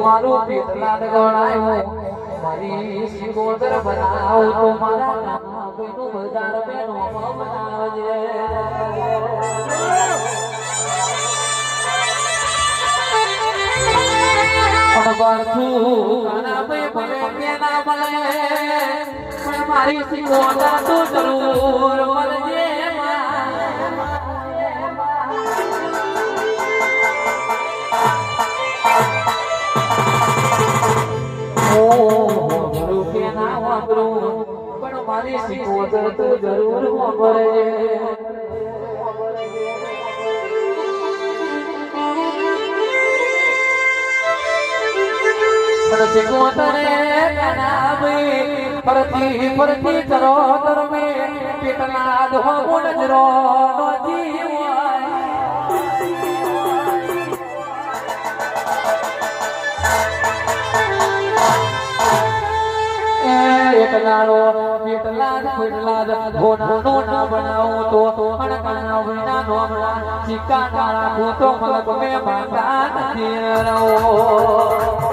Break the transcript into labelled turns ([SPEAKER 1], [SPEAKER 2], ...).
[SPEAKER 1] મારું પેટ લાડ ગણાયું મારી સિકોદર બનાવું તો મારા નાના બેનું બજાર બેનો બનાવજે મારી સિકોદર તો જરૂર મળજે પણ મારી સિકોદર તો જરૂર મળજે ફરતી ફરતી ચરો તરમે પેટના દો ગુણજરો નો જીવ એકલાડો પેટલા ઘોડાનો ના બનાવું તો અણકાના વિના નોમડા ચીકા ના રાખું તો મલક મે માતા નથી રહો